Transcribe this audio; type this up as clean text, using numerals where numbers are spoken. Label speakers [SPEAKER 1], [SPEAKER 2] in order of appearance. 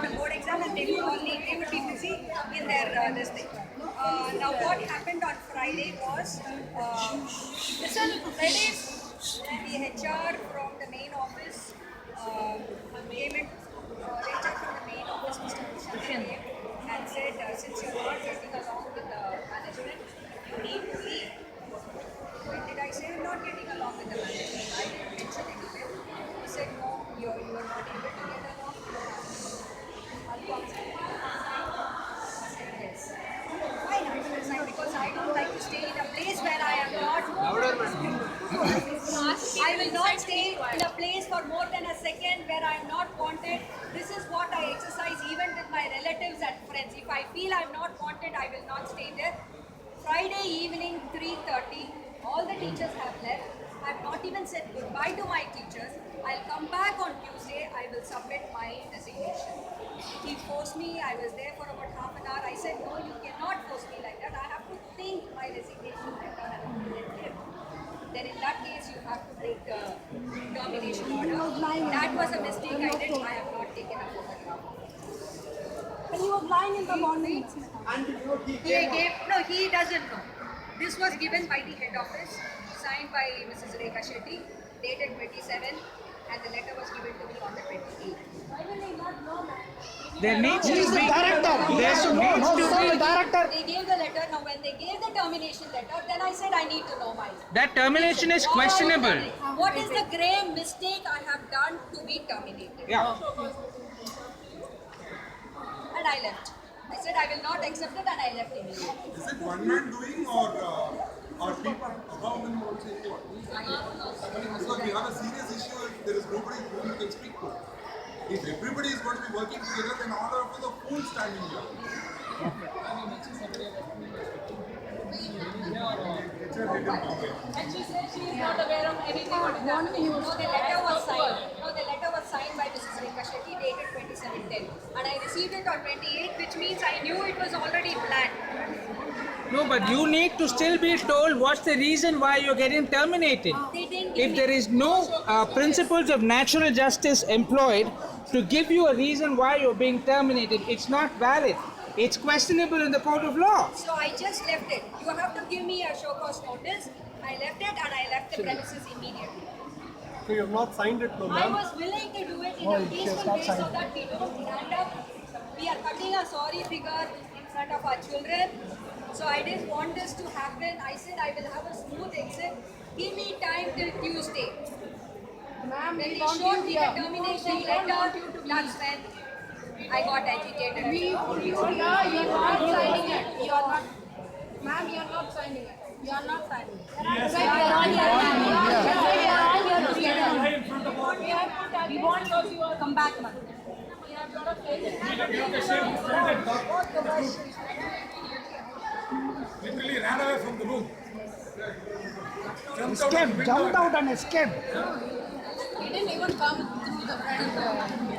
[SPEAKER 1] on a board exam and they would be busy in their this thing. Now what happened on Friday was that is the HR from the main office came in. HR from the main office, Mr. Krishnan, came and said, since you're not getting along with the management, you need to leave. When did I say I'm not getting along with the management? I didn't mention anything. He said, no, you're not able to get along with the management. I'll come. I said, yes. Why not? Because I don't like to stay in a place where I am not wanted. I will not stay in a place for more than a second where I am not wanted. This is what I exercise even with my relatives and friends. If I feel I am not wanted, I will not stay there. Friday evening, 3:30, all the teachers have left. I have not even said goodbye to my teachers. I'll come back on Tuesday. I will submit my resignation. He forced me. I was there for about half an hour. I said, no, you cannot force me like that. I have to think my resignation letter and let him. Then in that case, you have to take the termination order. That was a mistake I did. I have not taken a photograph.
[SPEAKER 2] And you were lying in the morning.
[SPEAKER 1] He doesn't know. This was given by the head office, signed by Mrs. Rekha Shetty, dated 27, and the letter was given to me on the 28th.
[SPEAKER 2] Why will they not know that?
[SPEAKER 3] There needs to
[SPEAKER 4] He is the
[SPEAKER 3] be
[SPEAKER 4] director.
[SPEAKER 3] there
[SPEAKER 4] The director.
[SPEAKER 1] They gave the letter. Now, when they gave the termination letter, then I said I need to know mine.
[SPEAKER 3] that termination is questionable.
[SPEAKER 1] What is the grave mistake I have done to be terminated?
[SPEAKER 3] Yeah.
[SPEAKER 1] And I left. I said I will not accept it, and I left immediately.
[SPEAKER 5] Is it one man doing or people above him also involved? Because we have a serious issue if there is nobody whom you can speak to. If everybody is going to be working together, then all of us are fools standing here.
[SPEAKER 2] And she says she is not aware of anything what is happening.
[SPEAKER 1] No, the letter was signed. No, the letter was signed by Mrs. Rekha Shetty, dated 27/10, and I received it on 28, which means I knew it was already planned.
[SPEAKER 3] No, but you need to still be told what's the reason why you're getting terminated.
[SPEAKER 1] They didn't give
[SPEAKER 3] If
[SPEAKER 1] me.
[SPEAKER 3] there is no principles of natural justice employed to give you a reason why you're being terminated, it's not valid. It's questionable in the court of law.
[SPEAKER 1] So I just left it. You have to give me a show cause notice. I left it and I left the premises immediately.
[SPEAKER 4] So you have not signed it, no,
[SPEAKER 1] I
[SPEAKER 4] ma'am?
[SPEAKER 1] was willing to do it in a peaceful way so that we don't stand up. We are cutting a sorry figure in front of our children. So I didn't want this to happen. I said I will have a smooth exit. Give me time till Tuesday.
[SPEAKER 2] Ma'am,
[SPEAKER 1] When
[SPEAKER 2] we
[SPEAKER 1] they
[SPEAKER 2] want
[SPEAKER 1] showed
[SPEAKER 2] you
[SPEAKER 1] me the
[SPEAKER 2] here.
[SPEAKER 1] termination
[SPEAKER 2] We don't want you
[SPEAKER 1] letter,
[SPEAKER 2] to
[SPEAKER 1] that's when I got agitated.
[SPEAKER 2] You are not signing it. You are not. Ma'am, you are not signing it. You are not signing it. Yes, we are all here. We want those you are come back, ma'am. We have got a
[SPEAKER 5] Literally ran away from the room.
[SPEAKER 4] Escaped, jumped out and escaped.
[SPEAKER 2] He didn't even come through the front.